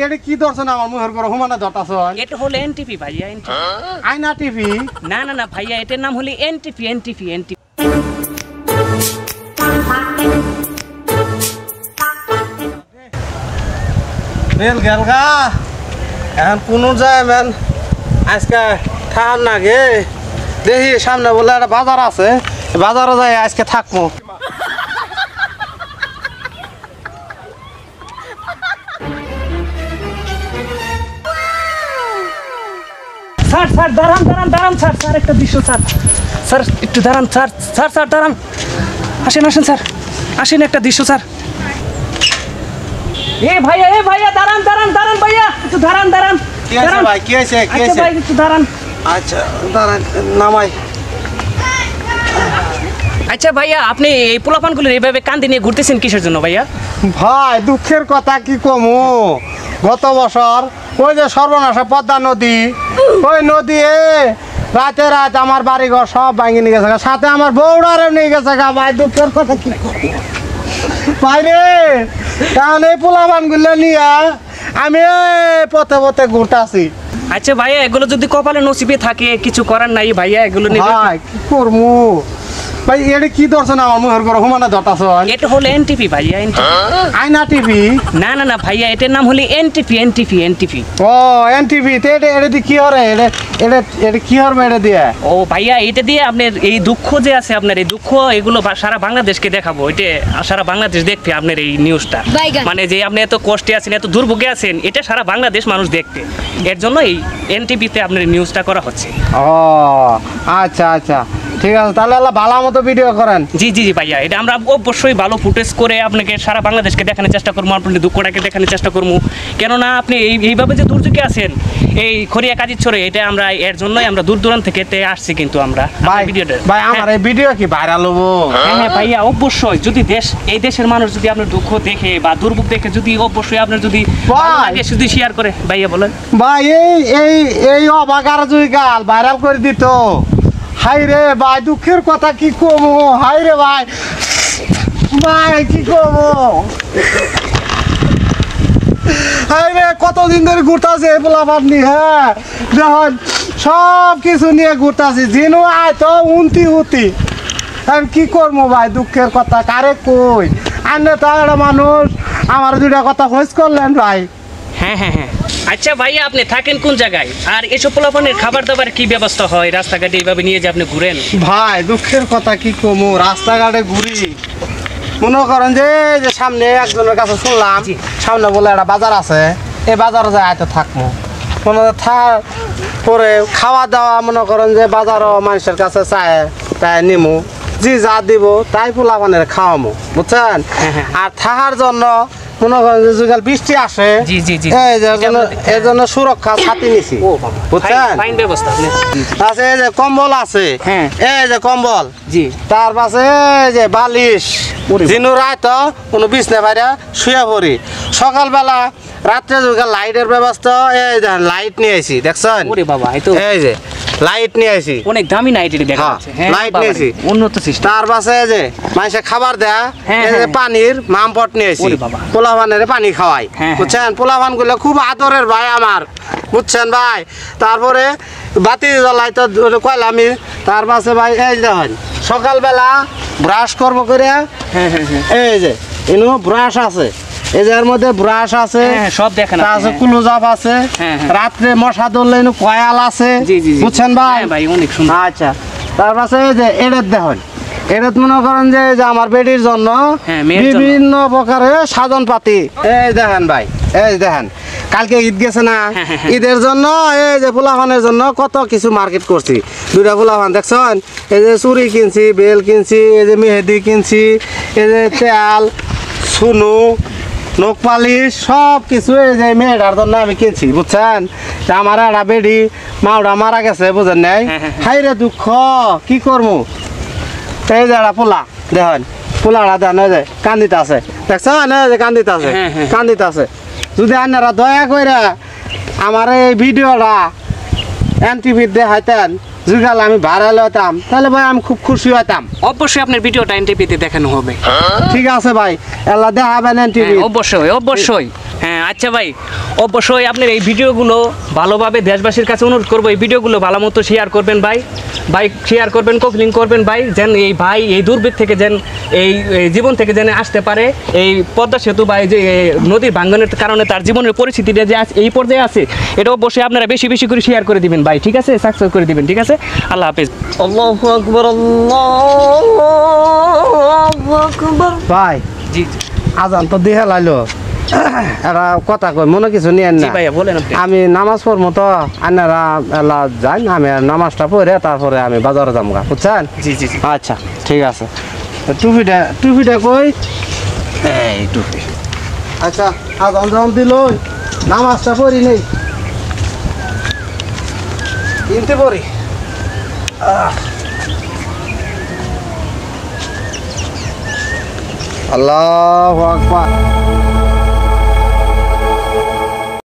এটা কি দর্শন আমার মুখের করে হুমানা ধরতাছন? এটা হলো এনটিপি ভাইয়া, এনটিপি। আয়না টিভি? না না না ভাইয়া, এটার নাম হলো এনটিপি, এনটিপি, এনটিপি। রেল গেলগা এখন কোন যায় ম্যান আজকে থাকার না গে দেখি সামনে বলে একটা বাজার আছে, বাজারে যাই আজকে থাকবো। স্যার স্যার দাঁড়ান দাঁড়ান দাঁড়ান স্যার, স্যার একটা দৃশ্য স্যার, স্যার একটু দাঁড়ান স্যার, স্যার স্যার দাঁড়ান, আসেন আসেন স্যার, আসেন একটা দৃশ্য স্যার। এ ভাইয়া দাঁড়ান দাঁড়ান দাঁড়ান ভাইয়া, একটু দাঁড়ান দাঁড়ান। কি আছে ভাই, কি আছে কি আছে? ভাই একটু দাঁড়ান। আচ্ছা দাঁড়ান, নামাই। আচ্ছা ভাইয়া, আপনি এই পোলাপানগুলো এইভাবে কান্দি নিয়ে ঘুরতেছেন কিসের জন্য ভাইয়া? ভাই দুঃখের কথা কি কমু, গত বছর ওই যে সর্বনাশা পদ্মা নদী, ওই নদী রাতে রাত আমার বাড়িঘর সব ভাঙি নিয়ে গেছে, সাথে আমার বউড়ারে নিয়ে গেছে। ভাই দুঃখের কথা কি ভাই রে, কারণ এই পোলাপানগুলো নিয়ে আমি পথে পথে ঘুরতাছি। আচ্ছা ভাইয়া, এগুলো যদি কপালে নসিবে থাকে কিছু করার নাই ভাইয়া, এগুলো নিয়ে ভাই কি করবো ভাই, এটা কি দর্শন আমার মুখের করে হুমানা ধরতাছন? এটা হলো এনটিপি ভাইয়া, এনটিপি। আয়না টিভি? না না না ভাইয়া, এটার নাম হলো এনটিপি, এনটিপি, এনটিপি। ও এনটিভি, তো এটা এটা দিয়ে কি হরে, এটা কি হরবে এটা দিয়ে? ও ভাইয়া, এটা দিয়ে আপনার এই দুঃখ যে আছে, আপনার এই দুঃখ এগুলো সারা বাংলাদেশকে দেখাবো। এটা সারা বাংলাদেশ দেখবে আপনার এই নিউজটা, মানে যে আপনি এত কষ্টে আছেন, এত দুর্ভোগে আছেন, এটা সারা বাংলাদেশ মানুষ দেখবে। এর জন্য এই এনটিভিতে আপনার এই নিউজটা করা হচ্ছে। ও আচ্ছা আচ্ছা, ঠিক আছে, তাহলে আল্লাহ ভালো মতো ভিডিও করেন। জি জি জি ভাইয়া, এটা আমরা অবশ্যই ভালো ফুটেজ করে আপনাকে সারা বাংলাদেশকে দেখানোর চেষ্টা করবো, আপনার দুঃখটাকে দেখানোর চেষ্টা করবো। কেননা আপনি এইভাবে যে দুর্যোগে আছেন এই খড়িয়া কাজিরচরে, এটা আমরা এর জন্যই আমরা দূর দূরান্ত থেকে আসছি। কিন্তু আমরা ভাই আমার এই ভিডিও কি ভাইরাল হবো? হ্যাঁ হ্যাঁ ভাইয়া, অবশ্যই। যদি এই দেশের মানুষ যদি আপনার দুঃখ দেখে বা দুর্ভোগ দেখে, যদি অবশ্যই আপনার যদি শুধু শেয়ার করে ভাইয়া বলেন। ভাই এই অবাকার জুই গাল ভাইরাল করে দিত। হাই রে ভাই, দুঃখের কথা কি কমো, হাই রে ভাই, ভাই কি কমো, হাই রে কতদিন ধরে ঘুরতাছে পোলাপান নিয়ে। হ্যাঁ দেখুন সব কিছু নিয়ে ঘুরতাছি, জিনু আয় তো উন্তি হুতি। আমি কি করবো ভাই, দুঃখের কথা কারে কই, আনে তো একটা মানুষ আমার দুটা কথা খোঁজ করলেন ভাই। হ্যাঁ হ্যাঁ হ্যাঁ। আচ্ছা ভাইয়া, আপনি থাকেন কোন জায়গায়, আর এসব পোলাপানের খাবার দাবার কি ব্যবস্থা হয় রাস্তাঘাটে এইভাবে নিয়ে যে আপনি ঘুরেন? ভাই দুঃখের কথা কি কমু, রাস্তাঘাটে ঘুরি, মনে করেন যে সামনে একজনের কাছে শুনলাম সামনে বলে একটা বাজার আছে, এই বাজারে যায় তো থাকবো, মনে থাক পরে খাওয়া দাওয়া মনে করেন যে বাজারও মানুষের কাছে চায় তাই নিমু, জি যা দিব তাই পোলাপানের খাওয়ামো, বুঝছেন। আর থাকার জন্য মনে করেন যে যুগাল বৃষ্টি আসে, এই জন্য সুরক্ষা ছাতি নিছি, বুঝছেন। আচ্ছা এই যে কম্বল আছে, এই যে কম্বল, জি তার পাশে যে বালিশ, দিনু রাত কোনো বিছনা বাইরে শুয়ে পড়ি, সকালবেলা রাত্রে যুগাল লাইটের ব্যবস্থা, এই দেখেন লাইট নিয়ে আইছি, দেখছেন এই যে লাইট নিয়ে আইছি, অনেক দামি লাইট, লাইট নিয়েছি, উন্নত সিস্টেম। তার পাশে যে মানুষে খাবার দেয়, পানির মামপট নিয়ে আইছি, পোলাপানের পানি খাওয়াই, বুঝছেন। পোলাপান গুলো খুব আদরের ভাই আমার, বুঝছেন ভাই। তারপরে বাতি জ্বলাই তো কইলামি, তার পাশে ভাই এই দেখেন সকালবেলা ব্রাশ করবো করে, এই যে এনো ব্রাশ আছে, এই যে এর মধ্যে ব্রাশ আছে, সব দেখেন, আছে কুলোজাপ আছে, রাত্রে মশা ধরলে কয়াল আছে, বুঝছেন ভাই। অনেক সুন্দর। আচ্ছা তার পাশে এই যে এড়ের দেখেন, এড়েত মনে করেন যে আমার বেডির জন্য বিভিন্ন প্রকারের সাধন পাতি, এই দেখেন ভাই, এই দেখেন কালকে ঈদ গেছে না, ঈদের জন্য এই যে পোলাপানের জন্য কত কিছু মার্কেট করছি, দুইটা পোলাপান দেখছেন, এই যে চুড়ি কিনছি, বেল কিনছি, এই যে মেহেদি কিনছি, এই যে তেল, সুনু, নখ পালিশ, সব কিছু এই যে মেয়েটার জন্য আমি কিনছি, বুঝছেন। আমার একটা বেডি মাওটা মারা গেছে, বুঝেন নাই, হাই রে দুঃখ কি করবো। এই যে একটা পোলা দেখেন, পোলাটা দেন এই যে কান্দিতে আছে, দেখছেন এই যে কান্দিতে আছে, কান্দিতে আছে। যদি আপনারা দয়া করে আমার এই ভিডিওটা এনটিভিতে দেখাইতেন, যুগাল আমি ভাইরাল হতাম, তাহলে ভাই আমি খুব খুশি হতাম। অবশ্যই আপনার ভিডিওটা এনটিভিতে দেখানো হবে। ঠিক আছে ভাই, আল্লাহ দেখাবেন এনটিভি, অবশ্যই অবশ্যই। হ্যাঁ আচ্ছা ভাই, অবশ্যই আপনার এই ভিডিওগুলো ভালোভাবে দেশবাসীর কাছে অনুরোধ করবো, এই ভিডিওগুলো ভালো মতো শেয়ার করবেন ভাই, শেয়ার করবেন, কপলিং করবেন ভাই, যেন এই ভাই এই দুর্ভিক্ষ থেকে যেন এই জীবন থেকে যেন আসতে পারে। এই পদ্মা সেতু বা এই যে নদীর ভাঙ্গনের কারণে তার জীবনের পরিস্থিতিটা যে এই পর্যায়ে আছে, এটা অবশ্যই আপনারা বেশি বেশি করে শেয়ার করে দিবেন ভাই, ঠিক আছে, সাকসেস করে দিবেন, ঠিক আছে। আল্লাহ হাফেজ। আল্লাহু আকবার, আল্লাহু আকবার। ভাই জি আজান তো দিয়ে লাইলো, এরা কথা কই মনে কিছু নিয়েন জি না। ভাইয়া বলেন আপনি। আমি নামাজ পড়বো তো, আনারা এলা যাই, আমি নামাজটা পড়ে তারপরে আমি বাজারে যাবো, বুঝছেন? জি জি জি। আচ্ছা ঠিক আছে। টুপিটা কই? এই টুপি। আচ্ছা আজান যখন দিল নামাজটা পড়ি নেই, কিনতে পড়ি। আল্লাহু আকবার।